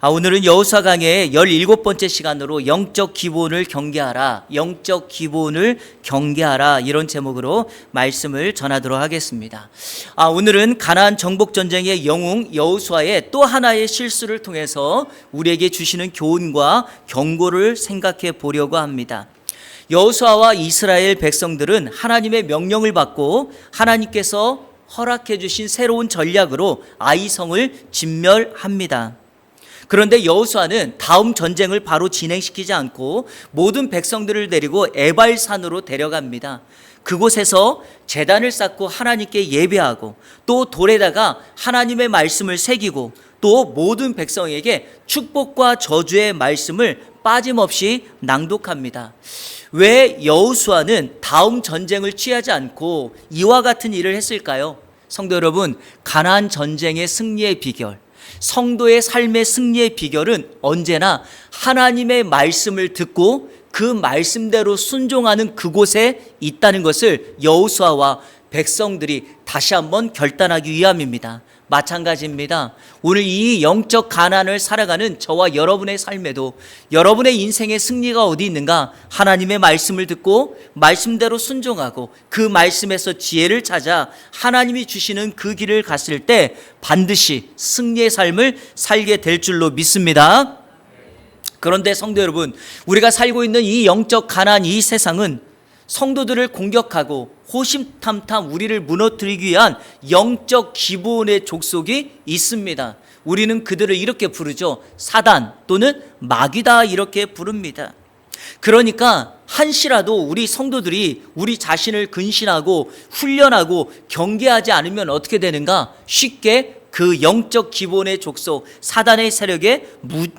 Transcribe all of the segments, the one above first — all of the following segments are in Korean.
오늘은 여호수아 강해의 17번째 시간으로 영적 기본을 경계하라, 영적 기본을 경계하라, 이런 제목으로 말씀을 전하도록 하겠습니다. 오늘은 가나안 정복 전쟁의 영웅 여호수아의 또 하나의 실수를 통해서 우리에게 주시는 교훈과 경고를 생각해 보려고 합니다. 여호수아와 이스라엘 백성들은 하나님의 명령을 받고 하나님께서 허락해 주신 새로운 전략으로 아이성을 진멸합니다. 그런데 여호수아는 다음 전쟁을 바로 진행시키지 않고 모든 백성들을 데리고 에발산으로 데려갑니다. 그곳에서 제단을 쌓고 하나님께 예배하고 또 돌에다가 하나님의 말씀을 새기고 또 모든 백성에게 축복과 저주의 말씀을 빠짐없이 낭독합니다. 왜 여호수아는 다음 전쟁을 취하지 않고 이와 같은 일을 했을까요? 성도 여러분, 가나안 전쟁의 승리의 비결, 성도의 삶의 승리의 비결은 언제나 하나님의 말씀을 듣고 그 말씀대로 순종하는 그곳에 있다는 것을 여호수아와 백성들이 다시 한번 결단하기 위함입니다. 마찬가지입니다. 오늘 이 영적 가난을 살아가는 저와 여러분의 삶에도 여러분의 인생의 승리가 어디 있는가? 하나님의 말씀을 듣고 말씀대로 순종하고 그 말씀에서 지혜를 찾아 하나님이 주시는 그 길을 갔을 때 반드시 승리의 삶을 살게 될 줄로 믿습니다. 그런데 성도 여러분, 우리가 살고 있는 이 영적 가난, 이 세상은 성도들을 공격하고 호심탐탐 우리를 무너뜨리기 위한 영적 기본의 족속이 있습니다. 우리는 그들을 이렇게 부르죠. 사단 또는 마귀다, 이렇게 부릅니다. 그러니까 한시라도 우리 성도들이 우리 자신을 근신하고 훈련하고 경계하지 않으면 어떻게 되는가? 쉽게 그 영적 기본의 족속, 사단의 세력에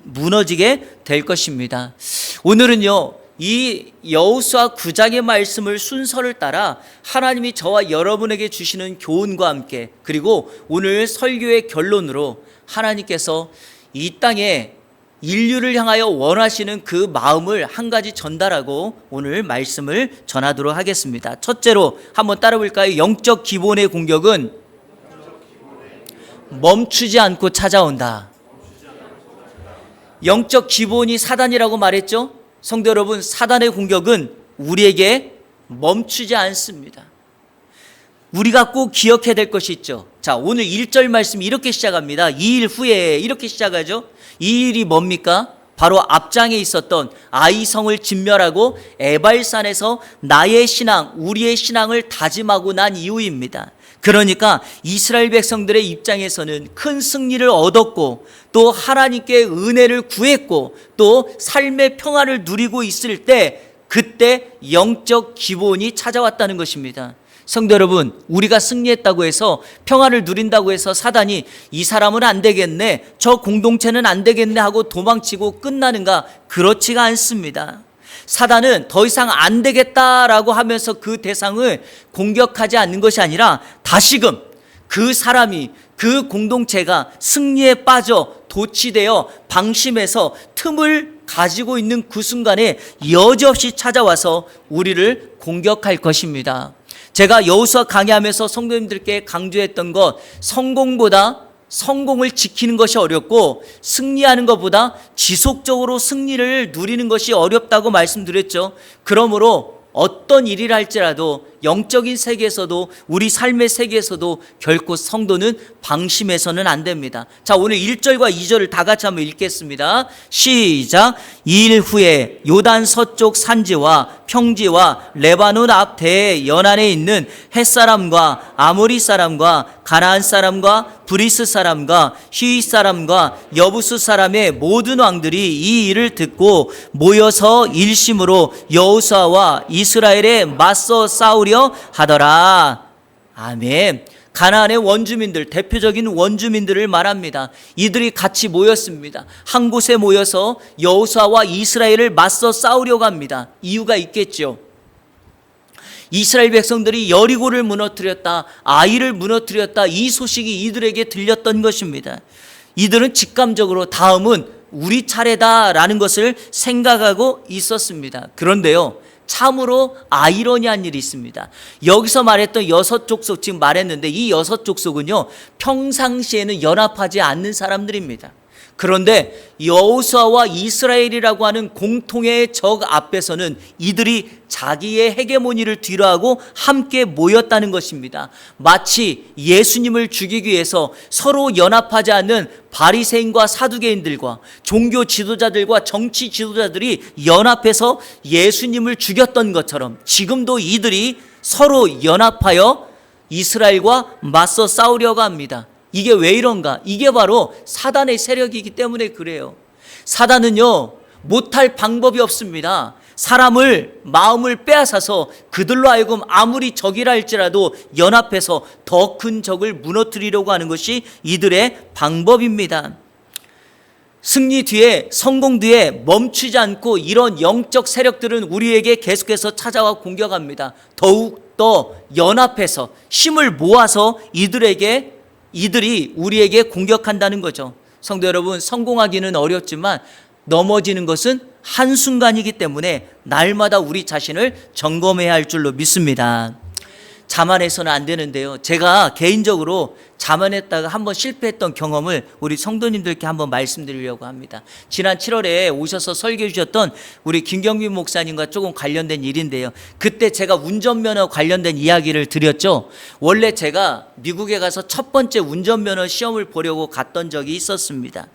무너지게 될 것입니다. 오늘은요, 이 여호수아 9장의 말씀을 순서를 따라 하나님이 저와 여러분에게 주시는 교훈과 함께, 그리고 오늘 설교의 결론으로 하나님께서 이 땅에 인류를 향하여 원하시는 그 마음을 한 가지 전달하고 오늘 말씀을 전하도록 하겠습니다. 첫째로 한번 따라 볼까요? 영적 기본의 공격은 멈추지 않고 찾아온다. 영적 기본이 사단이라고 말했죠? 성도 여러분, 사단의 공격은 우리에게 멈추지 않습니다. 우리가 꼭 기억해야 될 것이 있죠. 자, 오늘 1절 말씀이 이렇게 시작합니다. 2일 후에, 이렇게 시작하죠. 이 일이 뭡니까? 바로 앞장에 있었던 아이성을 진멸하고 에발산에서 나의 신앙, 우리의 신앙을 다짐하고 난 이후입니다. 그러니까 이스라엘 백성들의 입장에서는 큰 승리를 얻었고 또 하나님께 은혜를 구했고 또 삶의 평안을 누리고 있을 때 그때 영적 기본이 찾아왔다는 것입니다. 성도 여러분, 우리가 승리했다고 해서 평안을 누린다고 해서 사단이 이 사람은 안 되겠네, 저 공동체는 안 되겠네 하고 도망치고 끝나는가? 그렇지가 않습니다. 사단은 더 이상 안 되겠다라고 하면서 그 대상을 공격하지 않는 것이 아니라 다시금 그 사람이, 그 공동체가 승리에 빠져 도취되어 방심해서 틈을 가지고 있는 그 순간에 여지없이 찾아와서 우리를 공격할 것입니다. 제가 여호수아 강의하면서 성도님들께 강조했던 것, 성공을 지키는 것이 어렵고 승리하는 것보다 지속적으로 승리를 누리는 것이 어렵다고 말씀드렸죠. 그러므로 어떤 일이라 할지라도 영적인 세계에서도 우리 삶의 세계에서도 결코 성도는 방심해서는 안 됩니다. 자, 오늘 1절과 2절을 다 같이 한번 읽겠습니다. 시작. 2일 후에 요단 서쪽 산지와 평지와 레바논 앞 대연안에 있는 헷사람과 아모리 사람과 가나안 사람과 브리스 사람과 히윗 사람과 여부스 사람의 모든 왕들이 이 일을 듣고 모여서 일심으로 여호수아와 이스라엘에 맞서 싸우려 하더라. 아멘. 가나안의 원주민들, 대표적인 원주민들을 말합니다. 이들이 같이 모였습니다. 한 곳에 모여서 여호수아와 이스라엘을 맞서 싸우려고 합니다. 이유가 있겠죠. 이스라엘 백성들이 여리고를 무너뜨렸다, 아이를 무너뜨렸다, 이 소식이 이들에게 들렸던 것입니다. 이들은 직감적으로 다음은 우리 차례다라는 것을 생각하고 있었습니다. 그런데요, 참으로 아이러니한 일이 있습니다. 여기서 말했던 6족속, 지금 말했는데 이 6족속은요 평상시에는 연합하지 않는 사람들입니다. 그런데 여호수아와 이스라엘이라고 하는 공통의 적 앞에서는 이들이 자기의 헤게모니를 뒤로하고 함께 모였다는 것입니다. 마치 예수님을 죽이기 위해서 서로 연합하지 않는 바리새인과 사두개인들과 종교 지도자들과 정치 지도자들이 연합해서 예수님을 죽였던 것처럼 지금도 이들이 서로 연합하여 이스라엘과 맞서 싸우려고 합니다. 이게 왜 이런가? 이게 바로 사단의 세력이기 때문에 그래요. 사단은요, 못할 방법이 없습니다. 사람을 마음을 빼앗아서 그들로 하여금 아무리 적이라 할지라도 연합해서 더 큰 적을 무너뜨리려고 하는 것이 이들의 방법입니다. 승리 뒤에, 성공 뒤에 멈추지 않고 이런 영적 세력들은 우리에게 계속해서 찾아와 공격합니다. 더욱 더 연합해서 힘을 모아서 이들이 우리에게 공격한다는 거죠. 성도 여러분, 성공하기는 어렵지만 넘어지는 것은 한순간이기 때문에 날마다 우리 자신을 점검해야 할 줄로 믿습니다. 자만해서는 안 되는데요. 제가 개인적으로 자만했다가 한번 실패했던 경험을 우리 성도님들께 한번 말씀드리려고 합니다. 지난 7월에 오셔서 설교해 주셨던 우리 김경민 목사님과 조금 관련된 일인데요. 그때 제가 운전면허 관련된 이야기를 드렸죠. 원래 제가 미국에 가서 첫 번째 운전면허 시험을 보려고 갔던 적이 있었습니다.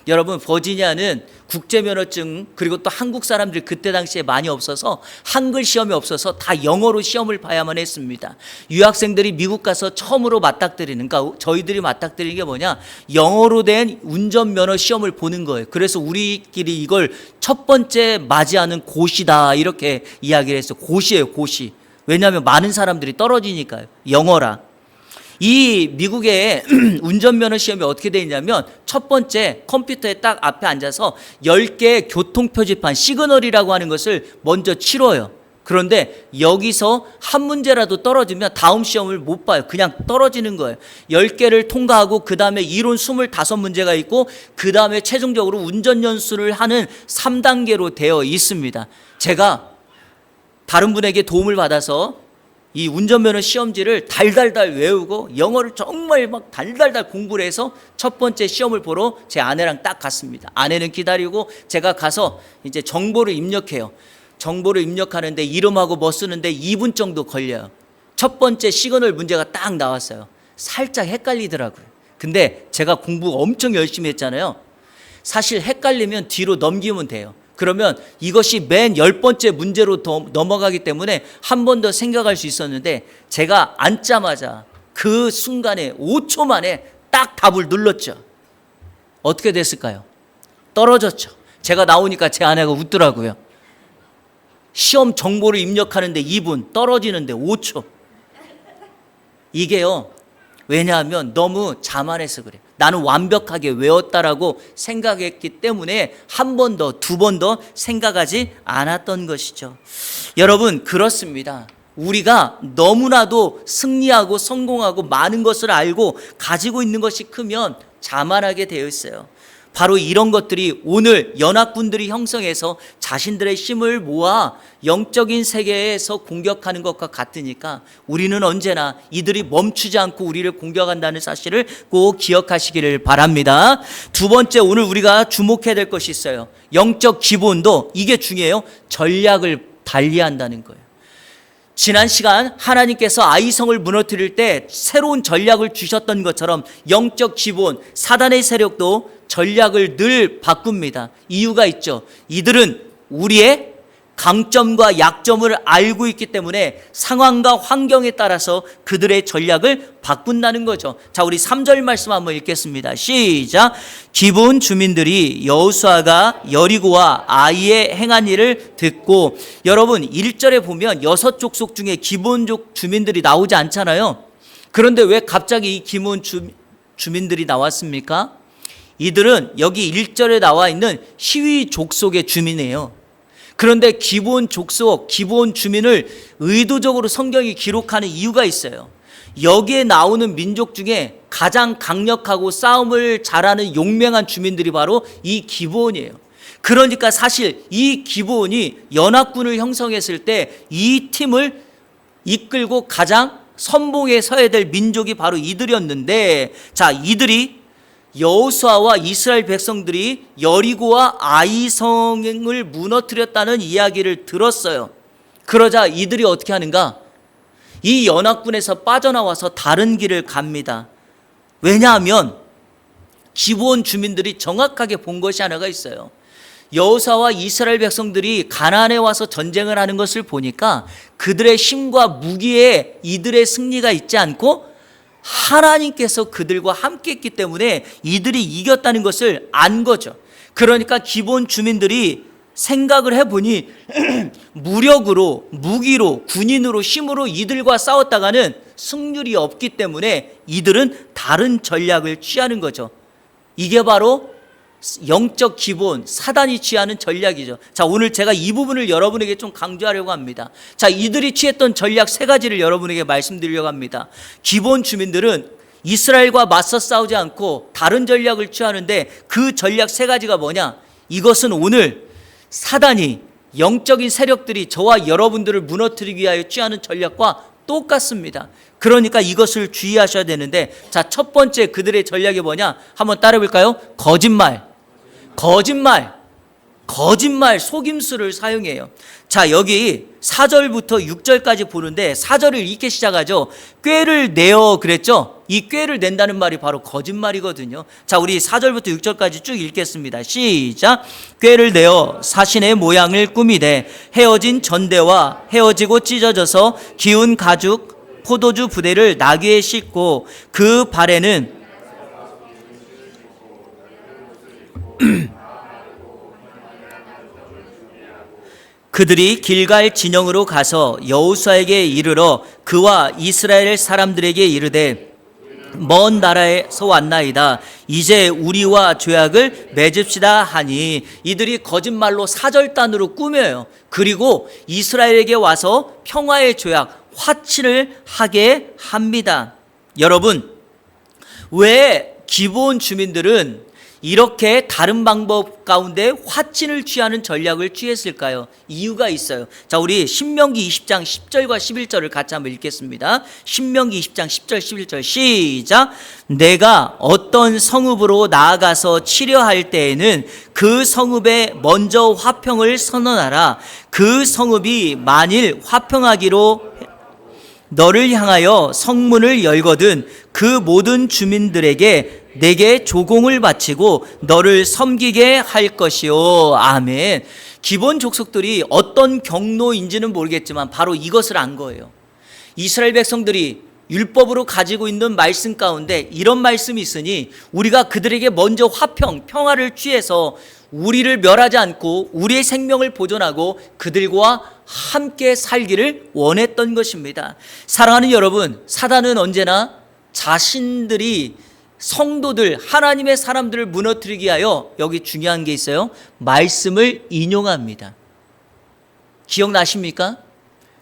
여러분, 버지니아는 국제면허증 그리고 또 한국 사람들이 그때 당시에 많이 없어서 한글 시험이 없어서 다 영어로 시험을 봐야만 했습니다. 유학생들이 미국 가서 처음으로 맞닥뜨리는, 그러니까 저희들이 맞닥뜨리는 게 뭐냐, 영어로 된 운전면허 시험을 보는 거예요. 그래서 우리끼리 이걸 첫 번째 맞이하는 고시다 이렇게 이야기를 했어요. 고시예요, 고시. 왜냐하면 많은 사람들이 떨어지니까요. 영어라. 이 미국의 운전면허 시험이 어떻게 되어 있냐면 첫 번째 컴퓨터에 딱 앞에 앉아서 10개의 교통표지판 시그널이라고 하는 것을 먼저 치러요. 그런데 여기서 한 문제라도 떨어지면 다음 시험을 못 봐요. 그냥 떨어지는 거예요. 10개를 통과하고 그 다음에 이론 25문제가 있고 그 다음에 최종적으로 운전 연수를 하는 3단계로 되어 있습니다. 제가 다른 분에게 도움을 받아서 이 운전면허 시험지를 달달달 외우고 영어를 정말 막 달달달 공부를 해서 첫 번째 시험을 보러 제 아내랑 딱 갔습니다. 아내는 기다리고 제가 가서 이제 정보를 입력해요. 정보를 입력하는데 이름하고 뭐 쓰는데 2분 정도 걸려요. 첫 번째 시그널 문제가 딱 나왔어요. 살짝 헷갈리더라고요. 근데 제가 공부 엄청 열심히 했잖아요. 사실 헷갈리면 뒤로 넘기면 돼요. 그러면 이것이 맨 10번째 문제로 더 넘어가기 때문에 한 번 더 생각할 수 있었는데 제가 앉자마자 그 순간에 5초 만에 딱 답을 눌렀죠. 어떻게 됐을까요? 떨어졌죠. 제가 나오니까 제 아내가 웃더라고요. 시험 정보를 입력하는데 2분, 떨어지는데 5초. 이게요, 왜냐하면 너무 자만해서 그래요. 나는 완벽하게 외웠다라고 생각했기 때문에 한 번 더, 두 번 더 생각하지 않았던 것이죠. 여러분, 그렇습니다. 우리가 너무나도 승리하고 성공하고 많은 것을 알고 가지고 있는 것이 크면 자만하게 되어 있어요. 바로 이런 것들이 오늘 연합군들이 형성해서 자신들의 힘을 모아 영적인 세계에서 공격하는 것과 같으니까 우리는 언제나 이들이 멈추지 않고 우리를 공격한다는 사실을 꼭 기억하시기를 바랍니다. 두 번째, 오늘 우리가 주목해야 될 것이 있어요. 영적 기본도 이게 중요해요. 전략을 달리한다는 거예요. 지난 시간 하나님께서 아이성을 무너뜨릴 때 새로운 전략을 주셨던 것처럼 영적 기본, 사단의 세력도 전략을 늘 바꿉니다. 이유가 있죠. 이들은 우리의 강점과 약점을 알고 있기 때문에 상황과 환경에 따라서 그들의 전략을 바꾼다는 거죠. 자, 우리 3절 말씀 한번 읽겠습니다. 시작. 기브온 주민들이 여호수아가 여리고와 아이의 행한 일을 듣고, 여러분 1절에 보면 6족속 중에 기브온족 주민들이 나오지 않잖아요. 그런데 왜 갑자기 이 기브온 주민들이 나왔습니까? 이들은 여기 1절에 나와 있는 히위 족속의 주민이에요. 그런데 기브온 족속, 기브온 주민을 의도적으로 성경이 기록하는 이유가 있어요. 여기에 나오는 민족 중에 가장 강력하고 싸움을 잘하는 용맹한 주민들이 바로 이 기브온이에요. 그러니까 사실 이 기브온이 연합군을 형성했을 때 이 팀을 이끌고 가장 선봉에 서야 될 민족이 바로 이들이었는데, 자, 이들이 여호수아와 이스라엘 백성들이 여리고와 아이성을 무너뜨렸다는 이야기를 들었어요. 그러자 이들이 어떻게 하는가? 이 연합군에서 빠져나와서 다른 길을 갑니다. 왜냐하면 기브온 주민들이 정확하게 본 것이 하나가 있어요. 여호수아와 이스라엘 백성들이 가나안에 와서 전쟁을 하는 것을 보니까 그들의 힘과 무기에 이들의 승리가 있지 않고 하나님께서 그들과 함께 했기 때문에 이들이 이겼다는 것을 안 거죠. 그러니까 기브온 주민들이 생각을 해보니 무력으로, 무기로, 군인으로, 힘으로 이들과 싸웠다가는 승률이 없기 때문에 이들은 다른 전략을 취하는 거죠. 이게 바로 영적 기본, 사단이 취하는 전략이죠. 자, 오늘 제가 이 부분을 여러분에게 좀 강조하려고 합니다. 자, 이들이 취했던 전략 세 가지를 여러분에게 말씀드리려고 합니다. 기본 주민들은 이스라엘과 맞서 싸우지 않고 다른 전략을 취하는데 그 전략 세 가지가 뭐냐? 이것은 오늘 사단이, 영적인 세력들이 저와 여러분들을 무너뜨리기 위하여 취하는 전략과 똑같습니다. 그러니까 이것을 주의하셔야 되는데, 자, 첫 번째 그들의 전략이 뭐냐? 한번 따라 볼까요? 거짓말, 속임수를 사용해요. 자, 여기 4절부터 6절까지 보는데 4절을 이렇게 시작하죠. 꾀를 내어 그랬죠? 이 꾀를 낸다는 말이 바로 거짓말이거든요. 자, 우리 4절부터 6절까지 쭉 읽겠습니다. 시작. 꾀를 내어 사신의 모양을 꾸미되 헤어진 전대와 헤어지고 찢어져서 기운 가죽 포도주 부대를 나귀에 싣고 그 발에는 그들이 길갈 진영으로 가서 여호수아에게 이르러 그와 이스라엘 사람들에게 이르되 먼 나라에서 왔나이다. 이제 우리와 조약을 맺읍시다 하니 이들이 거짓말로 사절단으로 꾸며요. 그리고 이스라엘에게 와서 평화의 조약, 화친을 하게 합니다. 여러분, 왜 기브온 주민들은 이렇게 다른 방법 가운데 화친을 취하는 전략을 취했을까요? 이유가 있어요. 자, 우리 신명기 20장 10절과 11절을 같이 한번 읽겠습니다. 신명기 20장 10절 11절 시작. 내가 어떤 성읍으로 나아가서 치려할 때에는 그 성읍에 먼저 화평을 선언하라. 그 성읍이 만일 화평하기로 너를 향하여 성문을 열거든 그 모든 주민들에게 내게 조공을 바치고 너를 섬기게 할 것이요. 아멘. 기본 족속들이 어떤 경로인지는 모르겠지만 바로 이것을 안 거예요. 이스라엘 백성들이 율법으로 가지고 있는 말씀 가운데 이런 말씀이 있으니 우리가 그들에게 먼저 평화를 취해서 우리를 멸하지 않고 우리의 생명을 보존하고 그들과 함께 살기를 원했던 것입니다. 사랑하는 여러분, 사단은 언제나 자신들이 성도들, 하나님의 사람들을 무너뜨리기 위하여 여기 중요한 게 있어요. 말씀을 인용합니다. 기억나십니까?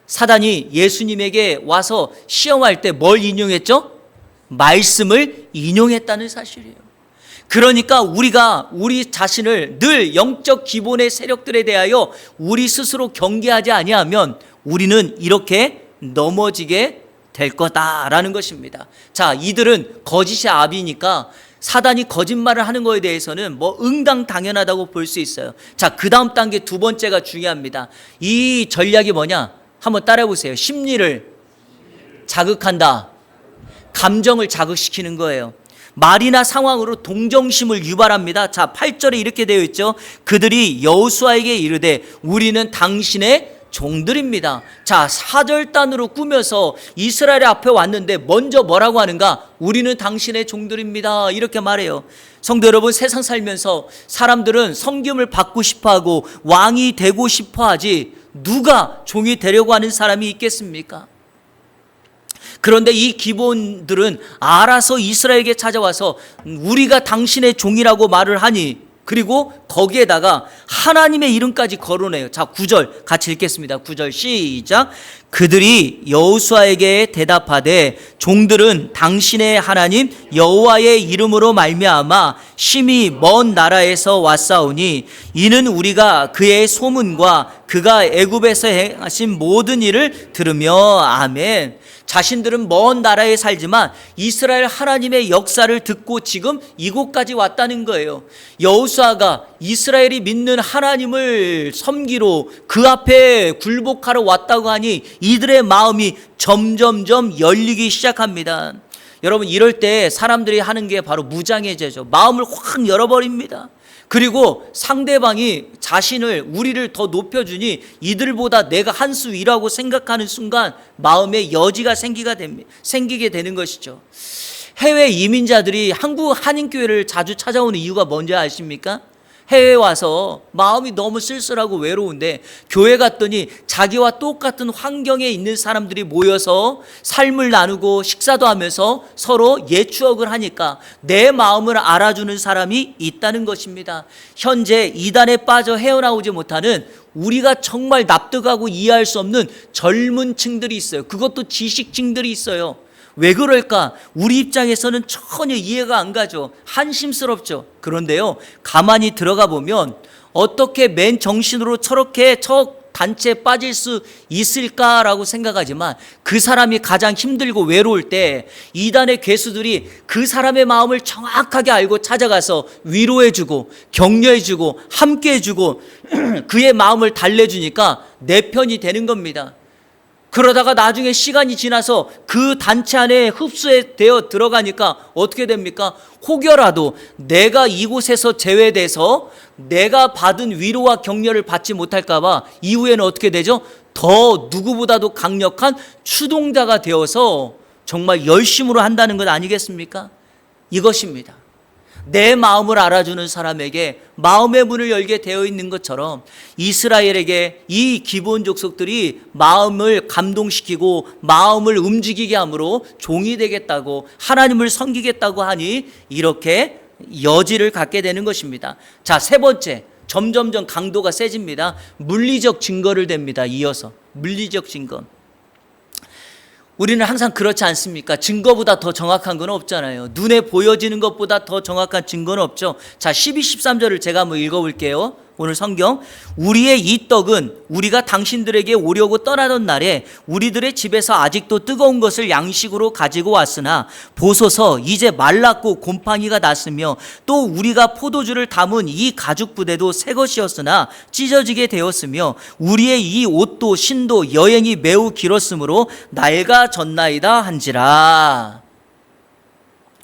사단이 예수님에게 와서 시험할 때 뭘 인용했죠? 말씀을 인용했다는 사실이에요. 그러니까 우리가 우리 자신을 늘 영적 기본의 세력들에 대하여 우리 스스로 경계하지 아니하면 우리는 이렇게 넘어지게 될 거다라는 것입니다. 자, 이들은 거짓의 압이니까 사단이 거짓말을 하는 거에 대해서는 뭐 당연하다고 볼 수 있어요. 자, 그 다음 단계 두 번째가 중요합니다. 이 전략이 뭐냐? 한번 따라해 보세요. 심리를 자극한다. 감정을 자극시키는 거예요. 말이나 상황으로 동정심을 유발합니다. 자, 8절에 이렇게 되어 있죠. 그들이 여호수아에게 이르되 우리는 당신의 종들입니다. 자, 사절단으로 꾸며서 이스라엘 앞에 왔는데 먼저 뭐라고 하는가? 우리는 당신의 종들입니다. 이렇게 말해요. 성도 여러분, 세상 살면서 사람들은 섬김을 받고 싶어하고 왕이 되고 싶어하지 누가 종이 되려고 하는 사람이 있겠습니까? 그런데 이 기본들은 알아서 이스라엘에게 찾아와서 우리가 당신의 종이라고 말을 하니 그리고 거기에다가 하나님의 이름까지 거론해요. 자, 9절 같이 읽겠습니다. 9절 시작. 그들이 여호수아에게 대답하되 종들은 당신의 하나님 여호와의 이름으로 말미암아 심히 먼 나라에서 왔사오니 이는 우리가 그의 소문과 그가 애굽에서 행하신 모든 일을 들으며 아멘. 자신들은 먼 나라에 살지만 이스라엘 하나님의 역사를 듣고 지금 이곳까지 왔다는 거예요. 여호수아가 이스라엘이 믿는 하나님을 섬기러 그 앞에 굴복하러 왔다고 하니 이들의 마음이 점점점 열리기 시작합니다. 여러분, 이럴 때 사람들이 하는 게 바로 무장해제죠. 마음을 확 열어버립니다. 그리고 상대방이 우리를 더 높여주니 이들보다 내가 한 수 위라고 생각하는 순간 마음의 여지가 생기게 되는 것이죠. 해외 이민자들이 한국 한인교회를 자주 찾아오는 이유가 뭔지 아십니까? 해외에 와서 마음이 너무 쓸쓸하고 외로운데 교회 갔더니 자기와 똑같은 환경에 있는 사람들이 모여서 삶을 나누고 식사도 하면서 서로 옛 추억을 하니까 내 마음을 알아주는 사람이 있다는 것입니다. 현재 이단에 빠져 헤어나오지 못하는, 우리가 정말 납득하고 이해할 수 없는 젊은 층들이 있어요. 그것도 지식층들이 있어요. 왜 그럴까? 우리 입장에서는 전혀 이해가 안 가죠. 한심스럽죠. 그런데요, 가만히 들어가 보면 어떻게 맨 정신으로 저렇게 저 단체에 빠질 수 있을까라고 생각하지만, 그 사람이 가장 힘들고 외로울 때 이단의 괴수들이 그 사람의 마음을 정확하게 알고 찾아가서 위로해주고 격려해주고 함께해주고 그의 마음을 달래주니까 내 편이 되는 겁니다. 그러다가 나중에 시간이 지나서 그 단체 안에 흡수되어 들어가니까 어떻게 됩니까? 혹여라도 내가 이곳에서 제외돼서 내가 받은 위로와 격려를 받지 못할까 봐 이후에는 어떻게 되죠? 더 누구보다도 강력한 추동자가 되어서 정말 열심으로 한다는 것 아니겠습니까? 이것입니다. 내 마음을 알아주는 사람에게 마음의 문을 열게 되어 있는 것처럼 이스라엘에게 이 기브온 족속들이 마음을 감동시키고 마음을 움직이게 함으로 종이 되겠다고, 하나님을 섬기겠다고 하니 이렇게 여지를 갖게 되는 것입니다. 자, 세 번째, 점점점 강도가 세집니다. 물리적 증거를 댑니다. 이어서 물리적 증거. 우리는 항상 그렇지 않습니까? 증거보다 더 정확한 건 없잖아요. 눈에 보여지는 것보다 더 정확한 증거는 없죠. 자, 12, 13절을 제가 한번 읽어볼게요. 오늘 성경. 우리의 이 떡은 우리가 당신들에게 오려고 떠나던 날에 우리들의 집에서 아직도 뜨거운 것을 양식으로 가지고 왔으나 보소서 이제 말랐고 곰팡이가 났으며 또 우리가 포도주를 담은 이 가죽 부대도 새 것이었으나 찢어지게 되었으며 우리의 이 옷도 신도 여행이 매우 길었으므로 낡아졌나이다 한지라.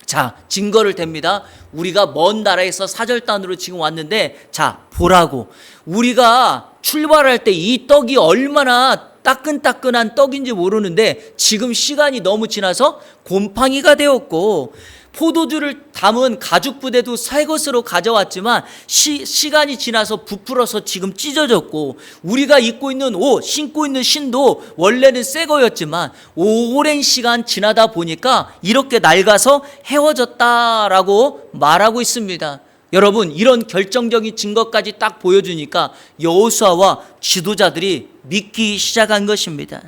자, 증거를 댑니다. 우리가 먼 나라에서 사절단으로 지금 왔는데, 자, 보라고. 우리가 출발할 때 이 떡이 얼마나 따끈따끈한 떡인지 모르는데 지금 시간이 너무 지나서 곰팡이가 되었고, 포도주를 담은 가죽 부대도 새 것으로 가져왔지만 시간이 지나서 부풀어서 지금 찢어졌고, 우리가 입고 있는 옷, 신고 있는 신도 원래는 새 거였지만 오랜 시간 지나다 보니까 이렇게 낡아서 헤어졌다라고 말하고 있습니다. 여러분, 이런 결정적인 증거까지 딱 보여주니까 여호수아와 지도자들이 믿기 시작한 것입니다.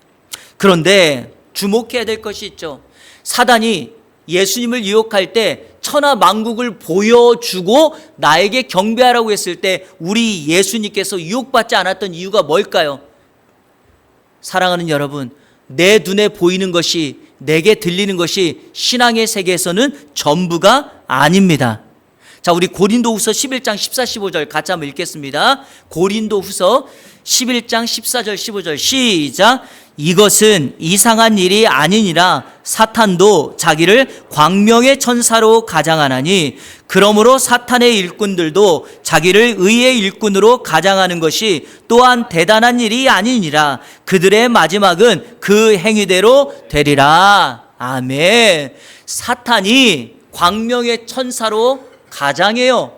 그런데 주목해야 될 것이 있죠. 사단이 예수님을 유혹할 때 천하 만국을 보여주고 나에게 경배하라고 했을 때 우리 예수님께서 유혹받지 않았던 이유가 뭘까요? 사랑하는 여러분, 내 눈에 보이는 것이, 내게 들리는 것이 신앙의 세계에서는 전부가 아닙니다. 자, 우리 고린도후서 11장 14, 15절 같이 한번 읽겠습니다. 고린도후서 11장 14절 15절 시작. 이것은 이상한 일이 아니니라 사탄도 자기를 광명의 천사로 가장하나니 그러므로 사탄의 일꾼들도 자기를 의의 일꾼으로 가장하는 것이 또한 대단한 일이 아니니라. 그들의 마지막은 그 행위대로 되리라. 아멘. 사탄이 광명의 천사로 가장해요.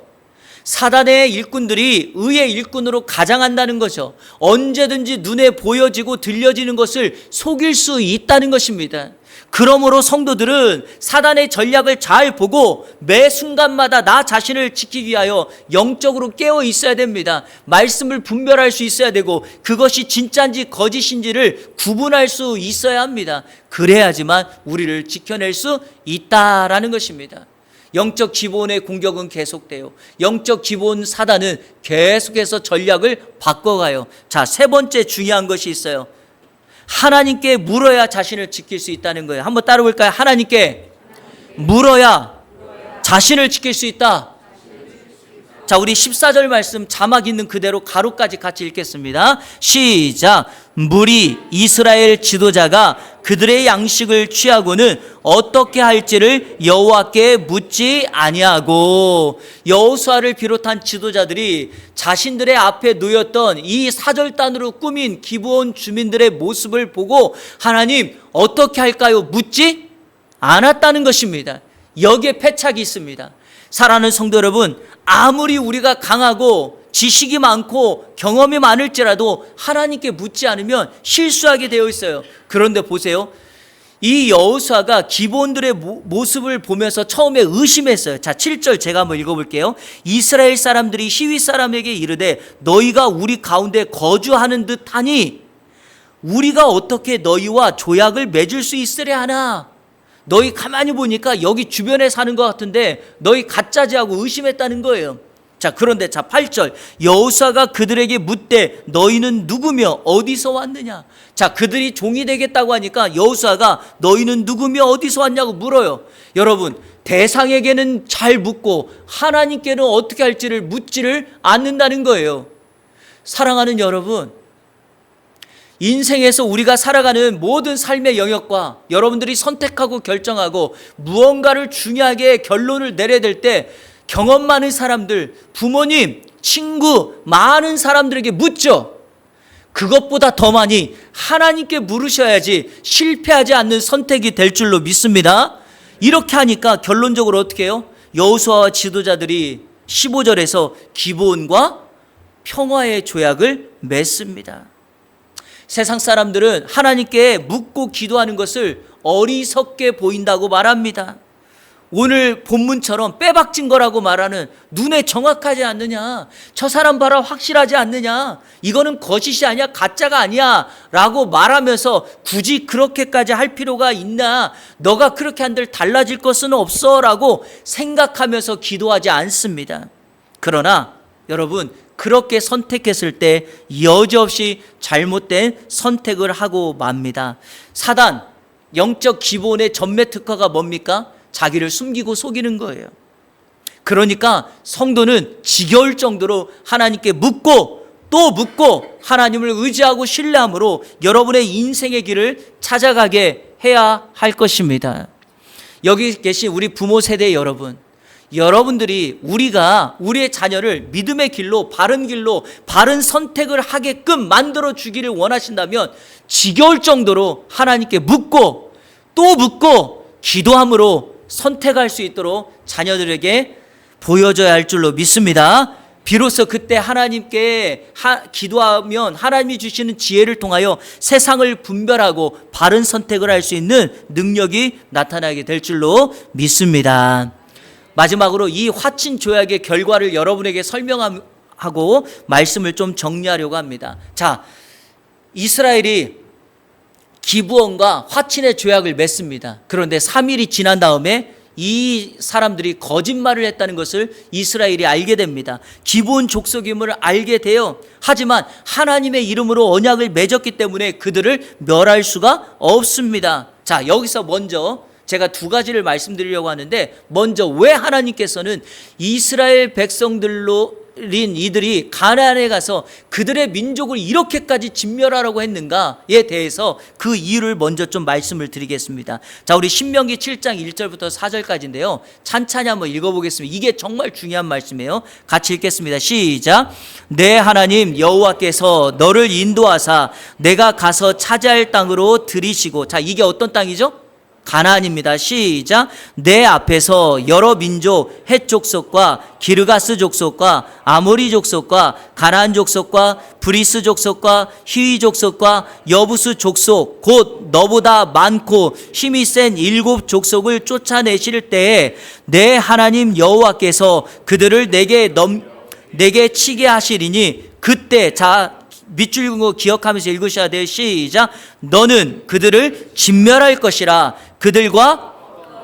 사단의 일꾼들이 의의 일꾼으로 가장한다는 거죠. 언제든지 눈에 보여지고 들려지는 것을 속일 수 있다는 것입니다. 그러므로 성도들은 사단의 전략을 잘 보고 매 순간마다 나 자신을 지키기 위하여 영적으로 깨어 있어야 됩니다. 말씀을 분별할 수 있어야 되고 그것이 진짜인지 거짓인지를 구분할 수 있어야 합니다. 그래야지만 우리를 지켜낼 수 있다라는 것입니다. 영적 기본의 공격은 계속돼요. 영적 기본 사단은 계속해서 전략을 바꿔가요. 자, 세 번째 중요한 것이 있어요. 하나님께 물어야 자신을 지킬 수 있다는 거예요. 한번 따라 볼까요? 하나님께 물어야 자신을 지킬 수 있다. 자, 우리 14절 말씀 자막 있는 그대로 가로까지 같이 읽겠습니다. 시작. 무리 이스라엘 지도자가 그들의 양식을 취하고는 어떻게 할지를 여호와께 묻지 아니하고, 여호수아를 비롯한 지도자들이 자신들의 앞에 놓였던 이 사절단으로 꾸민 기브온 주민들의 모습을 보고 하나님 어떻게 할까요? 묻지 않았다는 것입니다. 여기에 패착이 있습니다. 사랑하는 성도 여러분, 아무리 우리가 강하고 지식이 많고 경험이 많을지라도 하나님께 묻지 않으면 실수하게 되어 있어요. 그런데 보세요. 이 여호수아가 기브온들의 모습을 보면서 처음에 의심했어요. 자, 7절 제가 한번 읽어볼게요. 이스라엘 사람들이 시위 사람에게 이르되 너희가 우리 가운데 거주하는 듯하니 우리가 어떻게 너희와 조약을 맺을 수 있으랴 하나. 너희 가만히 보니까 여기 주변에 사는 것 같은데 너희 가짜지 하고 의심했다는 거예요. 자, 그런데 자 8절 여호수아가 그들에게 묻되 너희는 누구며 어디서 왔느냐. 자, 그들이 종이 되겠다고 하니까 여호수아가 너희는 누구며 어디서 왔냐고 물어요. 여러분, 대상에게는 잘 묻고 하나님께는 어떻게 할지를 묻지를 않는다는 거예요. 사랑하는 여러분, 인생에서 우리가 살아가는 모든 삶의 영역과 여러분들이 선택하고 결정하고 무언가를 중요하게 결론을 내려야 될 때 경험 많은 사람들, 부모님, 친구, 많은 사람들에게 묻죠. 그것보다 더 많이 하나님께 물으셔야지 실패하지 않는 선택이 될 줄로 믿습니다. 이렇게 하니까 결론적으로 어떻게 해요? 여호수아와 지도자들이 15절에서 기브온과 평화의 조약을 맺습니다. 세상 사람들은 하나님께 묻고 기도하는 것을 어리석게 보인다고 말합니다. 오늘 본문처럼 빼박진 거라고 말하는, 눈에 정확하지 않느냐, 저 사람 봐라 확실하지 않느냐, 이거는 거짓이 아니야, 가짜가 아니야 라고 말하면서 굳이 그렇게까지 할 필요가 있나, 너가 그렇게 한들 달라질 것은 없어 라고 생각하면서 기도하지 않습니다. 그러나 여러분, 그렇게 선택했을 때 여지없이 잘못된 선택을 하고 맙니다. 사단, 영적 기본의 전매 특허가 뭡니까? 자기를 숨기고 속이는 거예요. 그러니까 성도는 지겨울 정도로 하나님께 묻고 또 묻고 하나님을 의지하고 신뢰함으로 여러분의 인생의 길을 찾아가게 해야 할 것입니다. 여기 계신 우리 부모 세대 여러분, 여러분들이 우리가 우리의 자녀를 믿음의 길로, 바른 길로, 바른 선택을 하게끔 만들어 주기를 원하신다면 지겨울 정도로 하나님께 묻고 또 묻고 기도함으로 선택할 수 있도록 자녀들에게 보여줘야 할 줄로 믿습니다. 비로소 그때 하나님께 기도하면 하나님이 주시는 지혜를 통하여 세상을 분별하고 바른 선택을 할 수 있는 능력이 나타나게 될 줄로 믿습니다. 마지막으로 이 화친 조약의 결과를 여러분에게 설명하고 말씀을 좀 정리하려고 합니다. 자, 이스라엘이 기브온과 화친의 조약을 맺습니다. 그런데 3일이 지난 다음에 이 사람들이 거짓말을 했다는 것을 이스라엘이 알게 됩니다. 기브온 족속임을 알게 돼요. 하지만 하나님의 이름으로 언약을 맺었기 때문에 그들을 멸할 수가 없습니다. 자, 여기서 먼저 제가 두 가지를 말씀드리려고 하는데, 먼저 왜 하나님께서는 이스라엘 백성들로 이들이 가나안에 가서 그들의 민족을 이렇게까지 진멸하라고 했는가에 대해서 그 이유를 먼저 좀 말씀을 드리겠습니다. 자, 우리 신명기 7장 1절부터 4절까지인데요. 찬찬히 한번 읽어보겠습니다. 이게 정말 중요한 말씀이에요. 같이 읽겠습니다. 시작. 내 하나님 여호와께서 너를 인도하사 내가 가서 차지할 땅으로 들이시고, 자, 이게 어떤 땅이죠? 가나안입니다. 시작. 내 앞에서 여러 민족 헷 족속과 기르가스 족속과 아모리 족속과 가나안 족속과 브리스 족속과 히위 족속과 여부스 족속 곧 너보다 많고 힘이 센 7 족속을 쫓아내실 때에 내 하나님 여호와께서 그들을 내게 치게 하시리니 그때, 자, 밑줄 긋은 거 기억하면서 읽으셔야 돼요. 시작. 너는 그들을 진멸할 것이라 그들과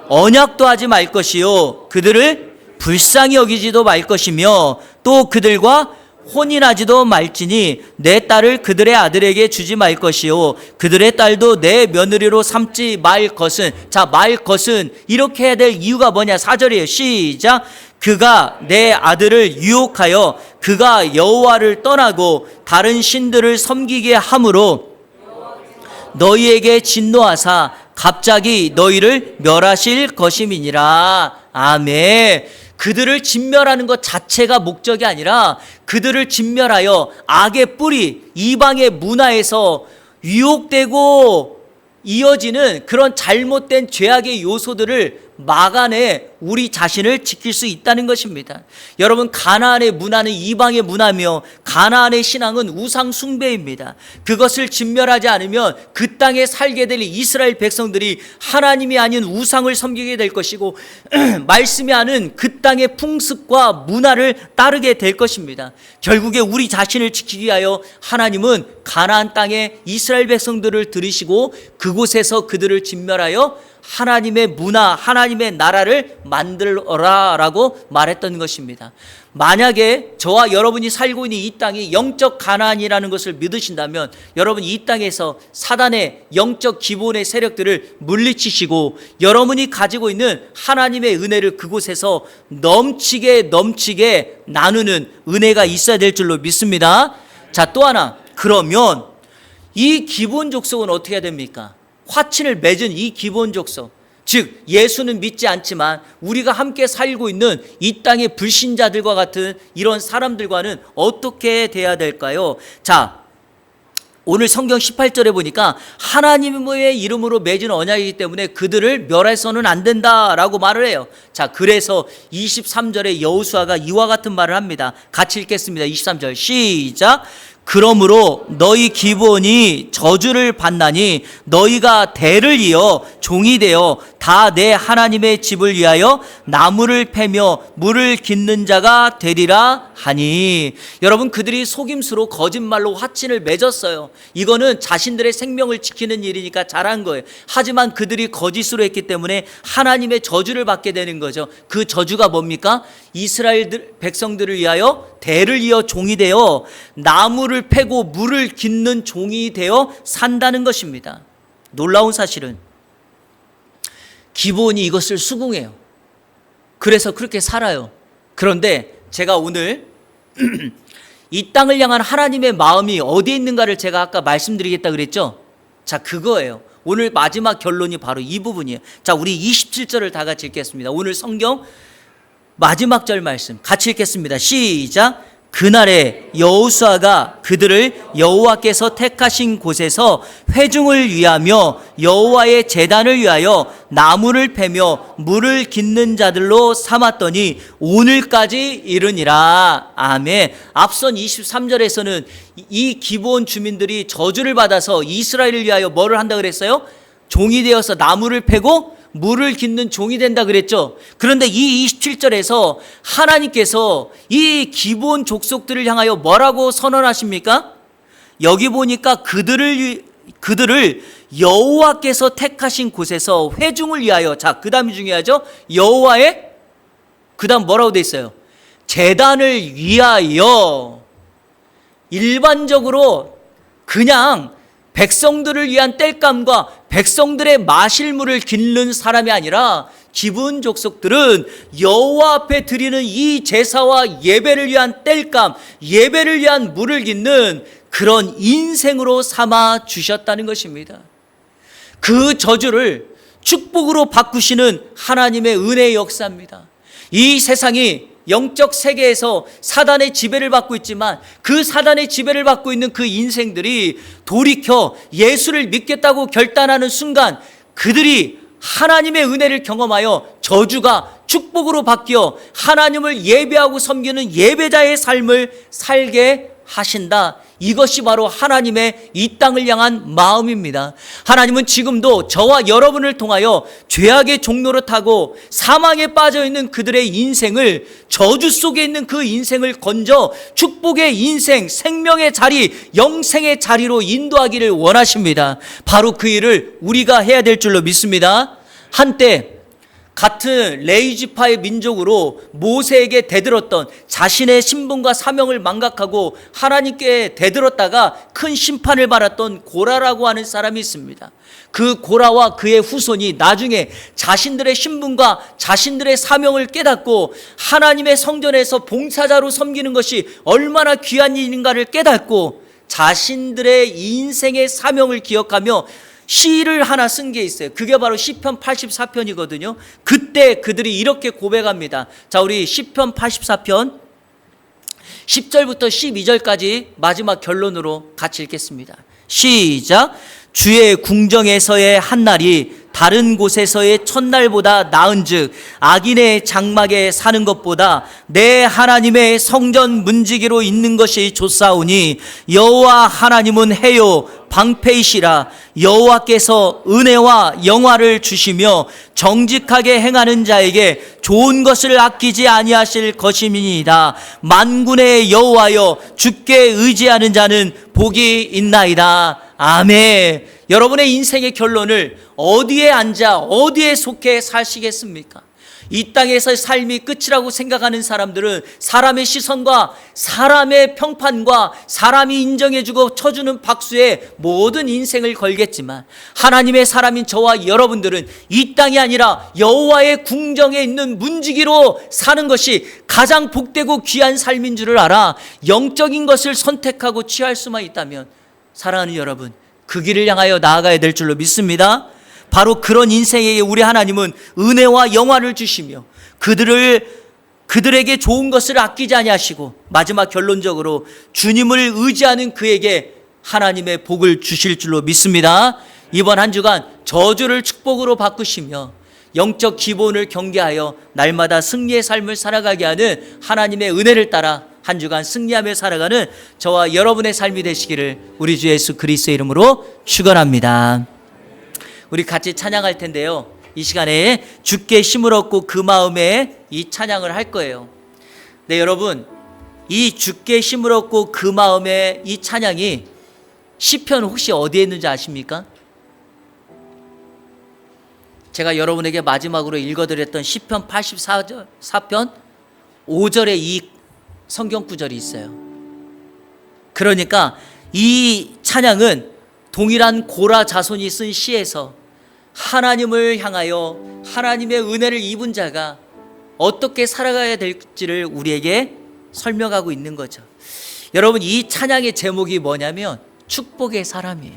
언약도 하지 말 것이요 그들을 불쌍히 여기지도 말 것이며 또 그들과 혼인하지도 말지니 내 딸을 그들의 아들에게 주지 말 것이요 그들의 딸도 내 며느리로 삼지 말 것은, 자, 말 것은 이렇게 해야 될 이유가 뭐냐? 4절이에요. 시작. 그가 내 아들을 유혹하여 그가 여호와를 떠나고 다른 신들을 섬기게 함으로 너희에게 진노하사 갑자기 너희를 멸하실 것임이니라. 아멘. 그들을 진멸하는 것 자체가 목적이 아니라 그들을 진멸하여 악의 뿌리, 이방의 문화에서 유혹되고 이어지는 그런 잘못된 죄악의 요소들을 막아내 우리 자신을 지킬 수 있다는 것입니다. 여러분, 가나안의 문화는 이방의 문화며 가나안의 신앙은 우상 숭배입니다. 그것을 진멸하지 않으면 그 땅에 살게 될 이스라엘 백성들이 하나님이 아닌 우상을 섬기게 될 것이고 말씀이 아닌 그 땅의 풍습과 문화를 따르게 될 것입니다. 결국에 우리 자신을 지키기 위하여 하나님은 가나안 땅에 이스라엘 백성들을 들이시고 그곳에서 그들을 진멸하여 하나님의 문화, 하나님의 나라를 만들어라라고 말했던 것입니다. 만약에 저와 여러분이 살고 있는 이 땅이 영적 가나안이라는 것을 믿으신다면 여러분, 이 땅에서 사단의 영적 기본의 세력들을 물리치시고 여러분이 가지고 있는 하나님의 은혜를 그곳에서 넘치게 나누는 은혜가 있어야 될 줄로 믿습니다. 자, 또 하나, 그러면 이 기본 족속은 어떻게 해야 됩니까? 화친을 맺은 이 기본 족속, 즉 예수는 믿지 않지만 우리가 함께 살고 있는 이 땅의 불신자들과 같은 이런 사람들과는 어떻게 돼야 될까요? 자, 오늘 성경 18절에 보니까 하나님의 이름으로 맺은 언약이기 때문에 그들을 멸해서는 안 된다라고 말을 해요. 자, 그래서 23절에 여호수아가 이와 같은 말을 합니다. 같이 읽겠습니다. 23절 시작. 그러므로 너희 기본이 저주를 받나니 너희가 대를 이어 종이 되어 다 내 하나님의 집을 위하여 나무를 패며 물을 깃는 자가 되리라 하니. 여러분, 그들이 속임수로 거짓말로 화친을 맺었어요. 이거는 자신들의 생명을 지키는 일이니까 잘한 거예요. 하지만 그들이 거짓으로 했기 때문에 하나님의 저주를 받게 되는 거죠. 그 저주가 뭡니까? 이스라엘 백성들을 위하여 대를 이어 종이 되어 나무를 패고 물을 깃는 종이 되어 산다는 것입니다. 놀라운 사실은 기본이 이것을 수긍해요. 그래서 그렇게 살아요. 그런데 제가 오늘 이 땅을 향한 하나님의 마음이 어디에 있는가를 제가 아까 말씀드리겠다 그랬죠? 자, 그거예요. 오늘 마지막 결론이 바로 이 부분이에요. 자, 우리 27절을 다 같이 읽겠습니다. 오늘 성경 마지막 절 말씀 같이 읽겠습니다. 시작. 그날에 여호수아가 그들을 여호와께서 택하신 곳에서 회중을 위하며 여호와의 제단을 위하여 나무를 패며 물을 깃는 자들로 삼았더니 오늘까지 이르니라. 아멘. 앞선 23절에서는 이 기브온 주민들이 저주를 받아서 이스라엘을 위하여 뭐를 한다 그랬어요? 종이 되어서 나무를 패고 물을 깃는 종이 된다 그랬죠. 그런데 이 27절에서 하나님께서 이 기본 족속들을 향하여 뭐라고 선언하십니까? 여기 보니까 그들을 여호와께서 택하신 곳에서 회중을 위하여, 자, 그 다음이 중요하죠. 여호와의 그 다음 뭐라고 돼 있어요? 제단을 위하여. 일반적으로 그냥 백성들을 위한 땔감과 백성들의 마실 물을 깃는 사람이 아니라 기브온 족속들은 여호와 앞에 드리는 이 제사와 예배를 위한 땔감, 예배를 위한 물을 깃는 그런 인생으로 삼아 주셨다는 것입니다. 그 저주를 축복으로 바꾸시는 하나님의 은혜의 역사입니다. 이 세상이 영적 세계에서 사단의 지배를 받고 있지만 그 사단의 지배를 받고 있는 그 인생들이 돌이켜 예수를 믿겠다고 결단하는 순간 그들이 하나님의 은혜를 경험하여 저주가 축복으로 바뀌어 하나님을 예배하고 섬기는 예배자의 삶을 살게 하신다. 이것이 바로 하나님의 이 땅을 향한 마음입니다. 하나님은 지금도 저와 여러분을 통하여 죄악의 종로를 타고 사망에 빠져있는 그들의 인생을, 저주 속에 있는 그 인생을 건져 축복의 인생, 생명의 자리, 영생의 자리로 인도하기를 원하십니다. 바로 그 일을 우리가 해야 될 줄로 믿습니다. 한때 같은 레위지파의 민족으로 모세에게 대들었던, 자신의 신분과 사명을 망각하고 하나님께 대들었다가 큰 심판을 받았던 고라라고 하는 사람이 있습니다. 그 고라와 그의 후손이 나중에 자신들의 신분과 자신들의 사명을 깨닫고 하나님의 성전에서 봉사자로 섬기는 것이 얼마나 귀한 일인가를 깨닫고 자신들의 인생의 사명을 기억하며 시를 하나 쓴 게 있어요. 그게 바로 시편 84편이거든요. 그때 그들이 이렇게 고백합니다. 자, 우리 시편 84편 10절부터 12절까지 마지막 결론으로 같이 읽겠습니다. 시작. 주의 궁정에서의 한날이 다른 곳에서의 첫날보다 나은즉 악인의 장막에 사는 것보다 내 하나님의 성전 문지기로 있는 것이 좋사오니 여호와 하나님은 해요 방패이시라. 여호와께서 은혜와 영화를 주시며 정직하게 행하는 자에게 좋은 것을 아끼지 아니하실 것임이니이다. 만군의 여호와여, 주께 의지하는 자는 복이 있나이다. 아멘. 여러분의 인생의 결론을 어디에 앉아 어디에 속해 사시겠습니까? 이 땅에서의 삶이 끝이라고 생각하는 사람들은 사람의 시선과 사람의 평판과 사람이 인정해주고 쳐주는 박수에 모든 인생을 걸겠지만, 하나님의 사람인 저와 여러분들은 이 땅이 아니라 여호와의 궁정에 있는 문지기로 사는 것이 가장 복되고 귀한 삶인 줄을 알아 영적인 것을 선택하고 취할 수만 있다면, 사랑하는 여러분, 그 길을 향하여 나아가야 될 줄로 믿습니다. 바로 그런 인생에게 우리 하나님은 은혜와 영화를 주시며 그들에게 좋은 것을 아끼지 아니하시고 마지막 결론적으로 주님을 의지하는 그에게 하나님의 복을 주실 줄로 믿습니다. 이번 한 주간 저주를 축복으로 바꾸시며 영적 기본을 경계하여 날마다 승리의 삶을 살아가게 하는 하나님의 은혜를 따라 한 주간 승리하며 살아가는 저와 여러분의 삶이 되시기를 우리 주 예수 그리스도의 이름으로 축원합니다. 우리 같이 찬양할 텐데요, 이 시간에 주께 힘을 얻고 그 마음에 이 찬양을 할 거예요. 네, 여러분, 이 주께 힘을 얻고 그 마음에 이 찬양이 시편 혹시 어디에 있는지 아십니까? 제가 여러분에게 마지막으로 읽어드렸던 시편 84편 5절에 이 성경 구절이 있어요. 그러니까 이 찬양은 동일한 고라 자손이 쓴 시에서 하나님을 향하여 하나님의 은혜를 입은 자가 어떻게 살아가야 될지를 우리에게 설명하고 있는 거죠. 여러분, 이 찬양의 제목이 뭐냐면 축복의 사람이에요.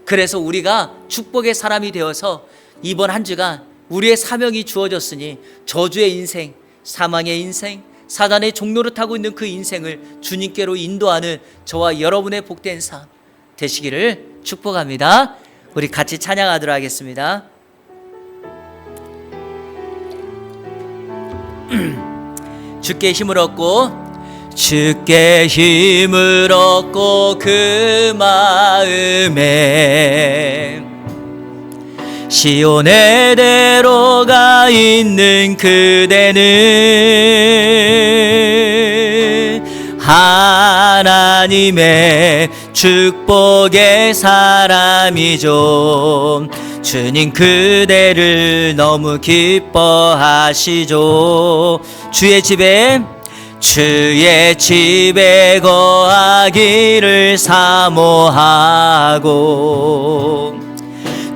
그래서 우리가 축복의 사람이 되어서 이번 한 주간 우리의 사명이 주어졌으니 저주의 인생, 사망의 인생, 사단의 종로를 타고 있는 그 인생을 주님께로 인도하는 저와 여러분의 복된 삶 되시기를 축복합니다. 우리 같이 찬양하도록 하겠습니다. 주께 힘을 얻고, 주께 힘을 얻고 그 마음에 시온의 대로가 있는 그대는 하나님의 축복의 사람이죠. 주님 그대를 너무 기뻐하시죠. 주의 집에 거하기를 사모하고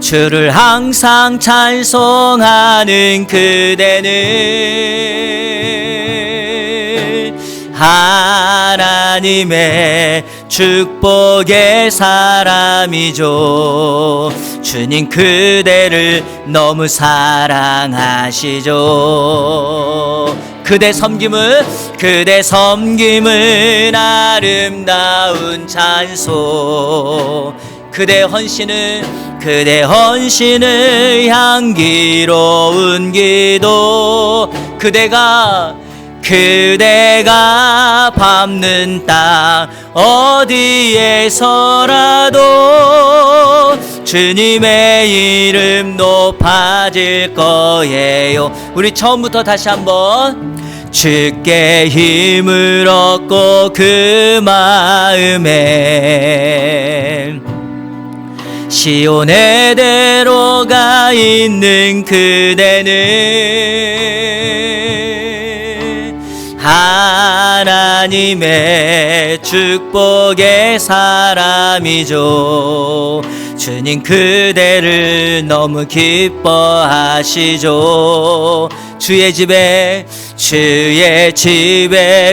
주를 항상 찬송하는 그대는 하나님의 축복의 사람이죠. 주님 그대를 너무 사랑하시죠. 그대 섬김은 아름다운 찬송, 그대 헌신은 향기로운 기도, 그대가 밟는 땅 어디에서라도 주님의 이름 높아질 거예요. 우리 처음부터 다시 한번. 주께 힘을 얻고 그 마음에 시온의 대로가 있는 그대는 하나님의 축복의 사람이죠. 주님 그대를 너무 기뻐하시죠. 주의 집에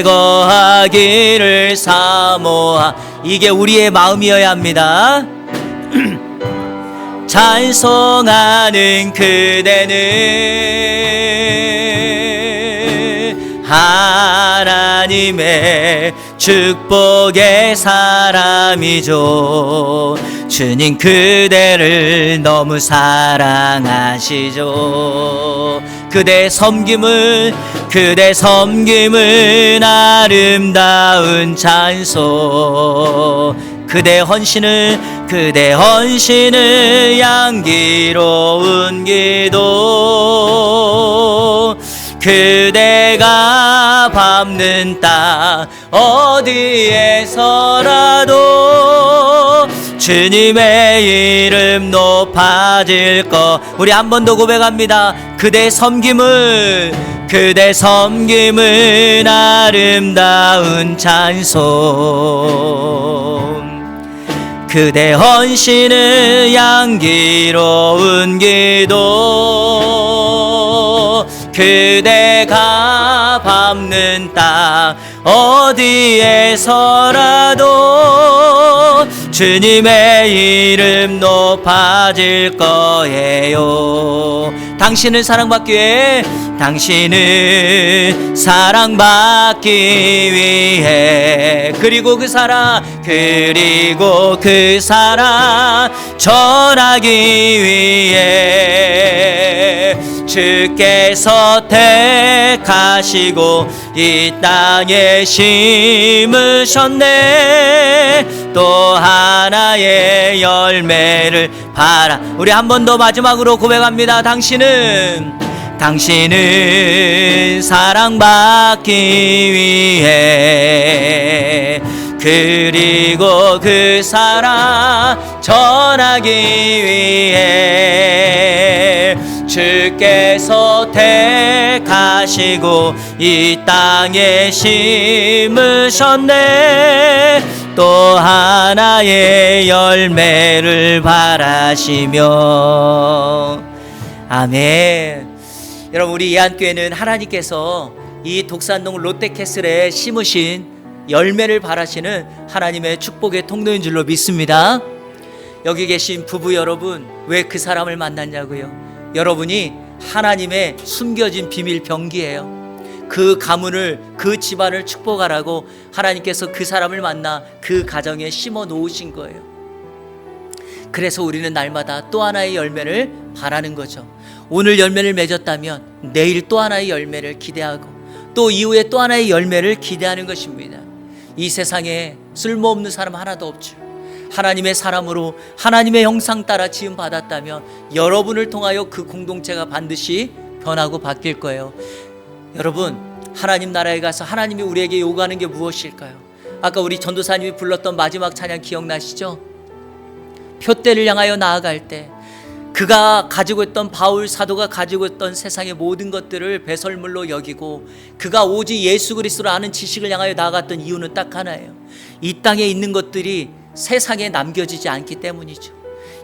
거하기를 사모하. 이게 우리의 마음이어야 합니다. 찬송하는 그대는 하나님의 축복의 사람이죠. 주님 그대를 너무 사랑하시죠. 그대 섬김은 아름다운 찬송. 그대 헌신은 향기로운 기도. 그대가 밟는 땅 어디에서라도 주님의 이름 높아질 것. 우리 한 번 더 고백합니다. 그대 섬김은 아름다운 찬송. 그대 헌신은 향기로운 기도. 그대가 밟는 땅 어디에서라도 주님의 이름 높아질 거예요. 당신은 사랑받기 위해 그리고 그 사랑 전하기 위해 주께서 택하시고 이 땅에 심으셨네. 또 하나의 열매를 바라. 우리 한 번 더 마지막으로 고백합니다. 당신은 사랑받기 위해 그리고 그 사랑 전하기 위해 주께서 택하시고 이 땅에 심으셨네. 또 하나의 열매를 바라시며. 아멘. 여러분, 우리 예안교회는 하나님께서 이 독산동 롯데캐슬에 심으신 열매를 바라시는 하나님의 축복의 통로인 줄로 믿습니다. 여기 계신 부부 여러분, 왜 그 사람을 만났냐고요? 여러분이 하나님의 숨겨진 비밀 병기예요. 그 가문을, 그 집안을 축복하라고 하나님께서 그 사람을 만나 그 가정에 심어 놓으신 거예요. 그래서 우리는 날마다 또 하나의 열매를 바라는 거죠. 오늘 열매를 맺었다면 내일 또 하나의 열매를 기대하고 또 이후에 또 하나의 열매를 기대하는 것입니다. 이 세상에 쓸모없는 사람 하나도 없죠. 하나님의 사람으로 하나님의 형상 따라 지음 받았다면 여러분을 통하여 그 공동체가 반드시 변하고 바뀔 거예요. 여러분, 하나님 나라에 가서 하나님이 우리에게 요구하는 게 무엇일까요? 아까 우리 전도사님이 불렀던 마지막 찬양 기억나시죠? 표대를 향하여 나아갈 때 그가 가지고 있던, 바울 사도가 가지고 있던 세상의 모든 것들을 배설물로 여기고 그가 오직 예수 그리스도를 아는 지식을 향하여 나아갔던 이유는 딱 하나예요. 이 땅에 있는 것들이 세상에 남겨지지 않기 때문이죠.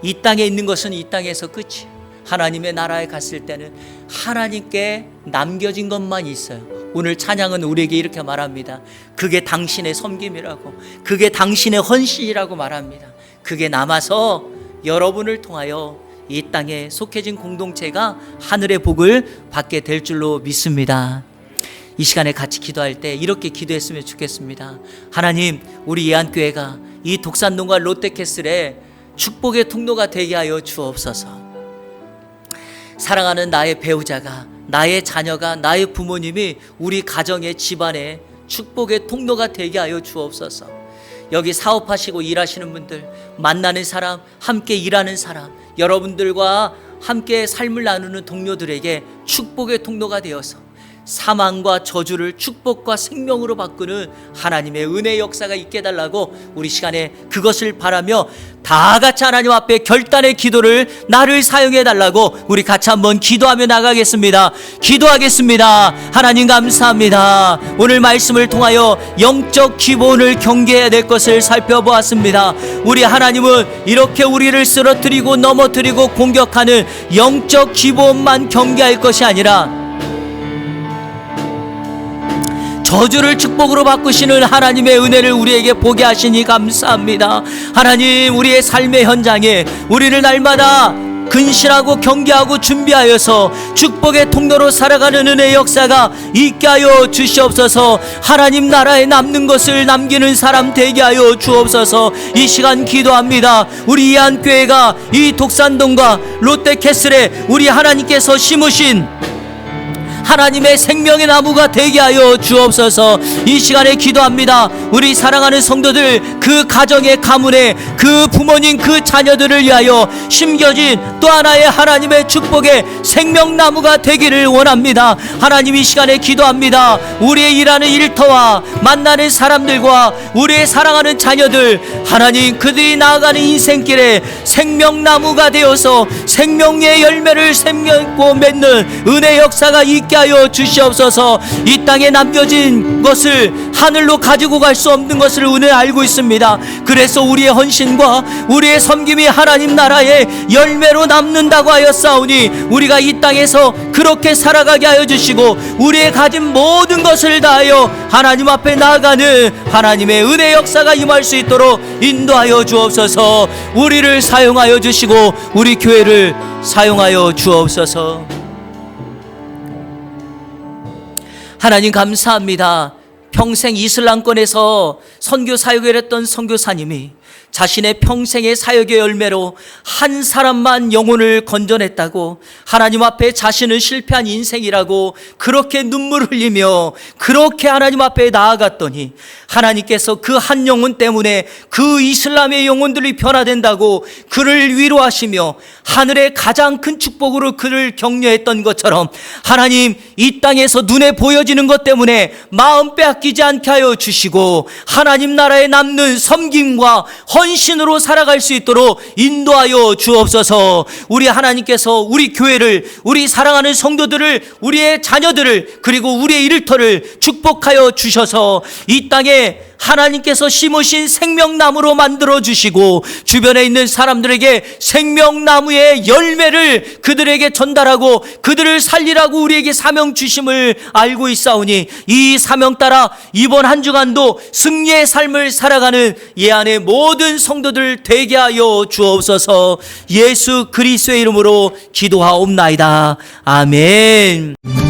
이 땅에 있는 것은 이 땅에서 끝이에요. 하나님의 나라에 갔을 때는 하나님께 남겨진 것만 있어요. 오늘 찬양은 우리에게 이렇게 말합니다. 그게 당신의 섬김이라고, 그게 당신의 헌신이라고 말합니다. 그게 남아서 여러분을 통하여 이 땅에 속해진 공동체가 하늘의 복을 받게 될 줄로 믿습니다. 이 시간에 같이 기도할 때 이렇게 기도했으면 좋겠습니다. 하나님, 우리 예안교회가 이 독산동과 롯데캐슬의 축복의 통로가 되게 하여 주옵소서. 사랑하는 나의 배우자가, 나의 자녀가, 나의 부모님이 우리 가정의 집안의 축복의 통로가 되게 하여 주옵소서. 여기 사업하시고 일하시는 분들, 만나는 사람, 함께 일하는 사람, 여러분들과 함께 삶을 나누는 동료들에게 축복의 통로가 되어서 사망과 저주를 축복과 생명으로 바꾸는 하나님의 은혜의 역사가 있게 해달라고 우리 시간에 그것을 바라며 다 같이 하나님 앞에 결단의 기도를 나를 사용해 달라고 우리 같이 한번 기도하며 나가겠습니다. 기도하겠습니다. 하나님 감사합니다. 오늘 말씀을 통하여 영적 기본을 경계해야 될 것을 살펴보았습니다. 우리 하나님은 이렇게 우리를 쓰러뜨리고 넘어뜨리고 공격하는 영적 기본만 경계할 것이 아니라 저주를 축복으로 바꾸시는 하나님의 은혜를 우리에게 보게 하시니 감사합니다. 하나님, 우리의 삶의 현장에 우리를 날마다 근신하고 경계하고 준비하여서 축복의 통로로 살아가는 은혜의 역사가 있게 하여 주시옵소서. 하나님 나라에 남는 것을 남기는 사람 되게 하여 주옵소서. 이 시간 기도합니다. 우리 이한교회가 이 독산동과 롯데캐슬에 우리 하나님께서 심으신 하나님의 생명의 나무가 되게 하여 주옵소서. 이 시간에 기도합니다. 우리 사랑하는 성도들, 그 가정의 가문에 그 부모님 그 자녀들을 위하여 심겨진 또 하나의 하나님의 축복의 생명나무가 되기를 원합니다. 하나님, 이 시간에 기도합니다. 우리의 일하는 일터와 만나는 사람들과 우리의 사랑하는 자녀들, 하나님 그들이 나아가는 인생길에 생명나무가 되어서 생명의 열매를 맺는 은혜 역사가 있게 하여 주시옵소서. 이 땅에 남겨진 것을 하늘로 가지고 갈 수 없는 것을 은혜 알고 있습니다. 그래서 우리의 헌신과 우리의 섬김이 하나님 나라의 열매로 남는다고 하였사오니 우리가 이 땅에서 그렇게 살아가게 하여 주시고 우리의 가진 모든 것을 다하여 하나님 앞에 나아가는 하나님의 은혜 역사가 임할 수 있도록 인도하여 주옵소서. 우리를 사용하여 주시고 우리 교회를 사용하여 주옵소서. 하나님 감사합니다. 평생 이슬람권에서 선교 사역을 했던 선교사님이 자신의 평생의 사역의 열매로 한 사람만 영혼을 건져냈다고 하나님 앞에 자신은 실패한 인생이라고 그렇게 눈물을 흘리며 그렇게 하나님 앞에 나아갔더니 하나님께서 그 한 영혼 때문에 그 이슬람의 영혼들이 변화된다고 그를 위로하시며 하늘의 가장 큰 축복으로 그를 격려했던 것처럼 하나님, 이 땅에서 눈에 보여지는 것 때문에 마음 빼앗기지 않게 하여 주시고 하나님 나라에 남는 섬김과 헌신으로 살아갈 수 있도록 인도하여 주옵소서. 우리 하나님께서 우리 교회를, 우리 사랑하는 성도들을, 우리의 자녀들을, 그리고 우리의 일터를 축복하여 주셔서 이 땅에 하나님께서 심으신 생명나무로 만들어 주시고 주변에 있는 사람들에게 생명나무의 열매를 그들에게 전달하고 그들을 살리라고 우리에게 사명 주심을 알고 있사오니 이 사명 따라 이번 한 주간도 승리의 삶을 살아가는 예안의 모든 성도들 되게 하여 주옵소서. 예수 그리스도의 이름으로 기도하옵나이다. 아멘.